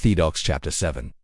Thedox Chapter 7.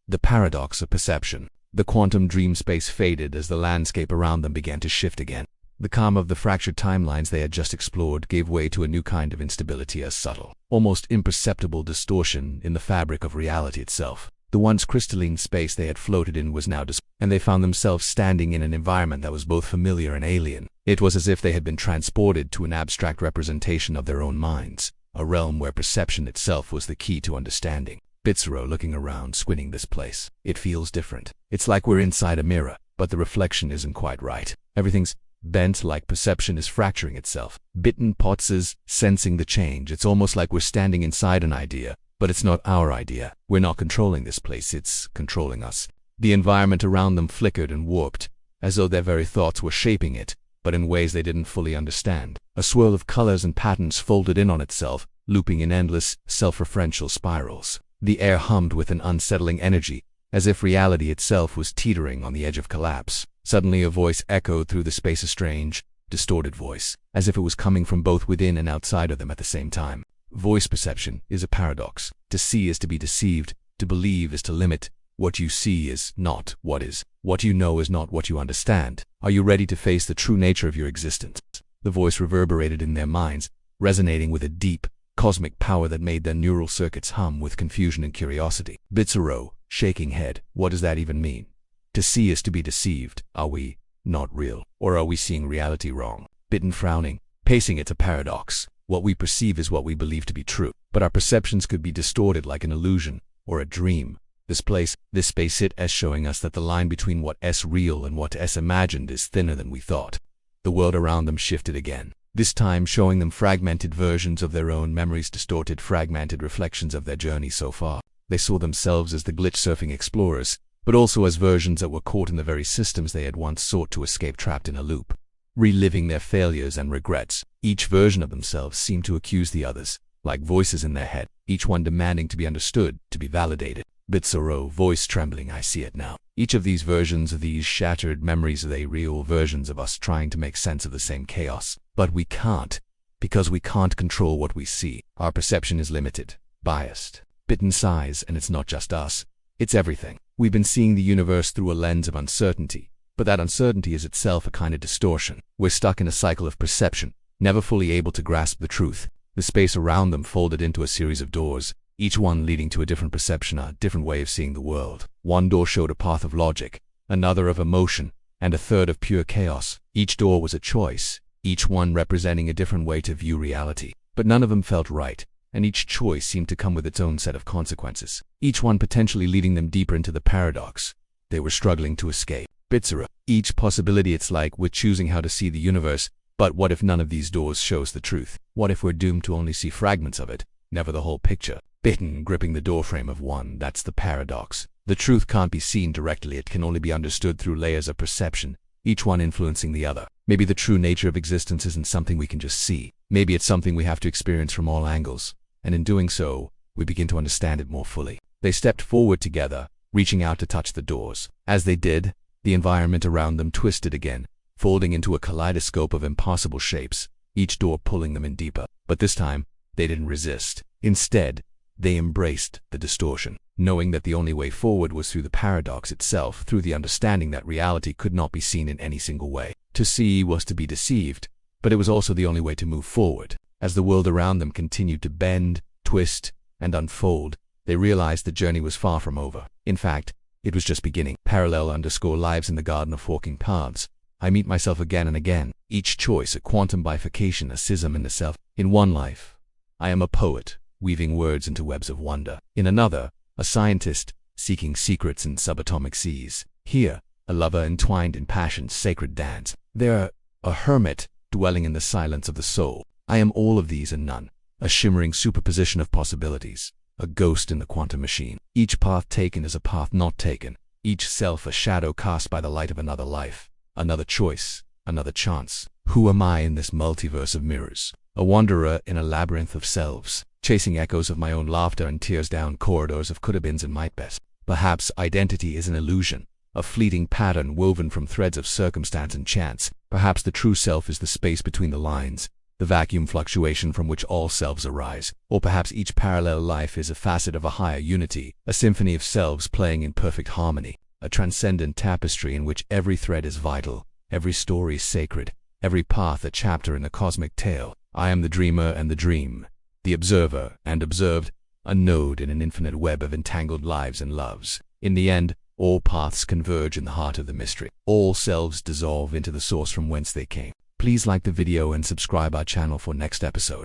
The Paradox of Perception. The quantum dream space faded as the landscape around them began to shift again. The calm of the fractured timelines they had just explored gave way to a new kind of instability, a subtle, almost imperceptible distortion in the fabric of reality itself. The once crystalline space they had floated in was now and they found themselves standing in an environment that was both familiar and alien. It was as if they had been transported to an abstract representation of their own minds, a realm where perception itself was the key to understanding. Bitzero looking around, squinting. This place. It feels different. It's like we're inside a mirror, but the reflection isn't quite right. Everything's bent, like perception is fracturing itself. Bitten Potts sensing the change. It's almost like we're standing inside an idea, but it's not our idea. We're not controlling this place, it's controlling us. The environment around them flickered and warped, as though their very thoughts were shaping it, but in ways they didn't fully understand. A swirl of colors and patterns folded in on itself, looping in endless, self-referential spirals. The air hummed with an unsettling energy, as if reality itself was teetering on the edge of collapse. Suddenly a voice echoed through the space, a strange, distorted voice, as if it was coming from both within and outside of them at the same time. Voice perception is a paradox. To see is to be deceived, to believe is to limit. What you see is not what is. What you know is not what you understand. Are you ready to face the true nature of your existence? The voice reverberated in their minds, resonating with a deep, cosmic power that made their neural circuits hum with confusion and curiosity. Bitzero, shaking head. What does that even mean? To see is to be deceived. Are we not real? Or are we seeing reality wrong? Bitten frowning, pacing. It's a paradox. What we perceive is what we believe to be true. But our perceptions could be distorted like an illusion or a dream. This space it is showing us that the line between what is real and what is imagined is thinner than we thought. The world around them shifted again, this time showing them fragmented versions of their own memories, distorted, fragmented reflections of their journey so far. They saw themselves as the glitch-surfing explorers, but also as versions that were caught in the very systems they had once sought to escape, trapped in a loop, reliving their failures and regrets. Each version of themselves seemed to accuse the others, like voices in their head, each one demanding to be understood, to be validated. Bitzero, voice trembling. I see it now. Each of these versions of these shattered memories are they real versions of us trying to make sense of the same chaos. But we can't, because we can't control what we see. Our perception is limited, biased. Bitten sighs, and it's not just us. It's everything. We've been seeing the universe through a lens of uncertainty, but that uncertainty is itself a kind of distortion. We're stuck in a cycle of perception, never fully able to grasp the truth. The space around them folded into a series of doors, each one leading to a different perception, a different way of seeing the world. One door showed a path of logic, another of emotion, and a third of pure chaos. Each door was a choice, each one representing a different way to view reality. But none of them felt right, and each choice seemed to come with its own set of consequences, each one potentially leading them deeper into the paradox they were struggling to escape. Bitzero, each possibility. It's like we're choosing how to see the universe, but what if none of these doors shows the truth? What if we're doomed to only see fragments of it, never the whole picture? Bitten, gripping the doorframe of one. That's the paradox. The truth can't be seen directly, it can only be understood through layers of perception, each one influencing the other. Maybe the true nature of existence isn't something we can just see. Maybe it's something we have to experience from all angles, and in doing so, we begin to understand it more fully. They stepped forward together, reaching out to touch the doors. As they did, the environment around them twisted again, folding into a kaleidoscope of impossible shapes, each door pulling them in deeper. But this time, they didn't resist. Instead, they embraced the distortion, knowing that the only way forward was through the paradox itself, through the understanding that reality could not be seen in any single way. To see was to be deceived, but it was also the only way to move forward. As the world around them continued to bend, twist, and unfold, they realized the journey was far from over. In fact, it was just beginning. Parallel_lives in the garden of forking paths. I meet myself again and again. Each choice a quantum bifurcation, a schism in the self. In one life, I am a poet, weaving words into webs of wonder. In another, a scientist, seeking secrets in subatomic seas. Here, a lover entwined in passion's sacred dance. There, a hermit, dwelling in the silence of the soul. I am all of these and none, a shimmering superposition of possibilities, a ghost in the quantum machine. Each path taken is a path not taken, each self a shadow cast by the light of another life, another choice, another chance. Who am I in this multiverse of mirrors? A wanderer in a labyrinth of selves, chasing echoes of my own laughter and tears down corridors of could-have-beens and might-best. Perhaps identity is an illusion, a fleeting pattern woven from threads of circumstance and chance. Perhaps the true self is the space between the lines, the vacuum fluctuation from which all selves arise. Or perhaps each parallel life is a facet of a higher unity, a symphony of selves playing in perfect harmony, a transcendent tapestry in which every thread is vital, every story sacred, every path a chapter in a cosmic tale. I am the dreamer and the dream, the observer and observed, a node in an infinite web of entangled lives and loves. In the end, all paths converge in the heart of the mystery. All selves dissolve into the source from whence they came. Please like the video and subscribe our channel for next episode.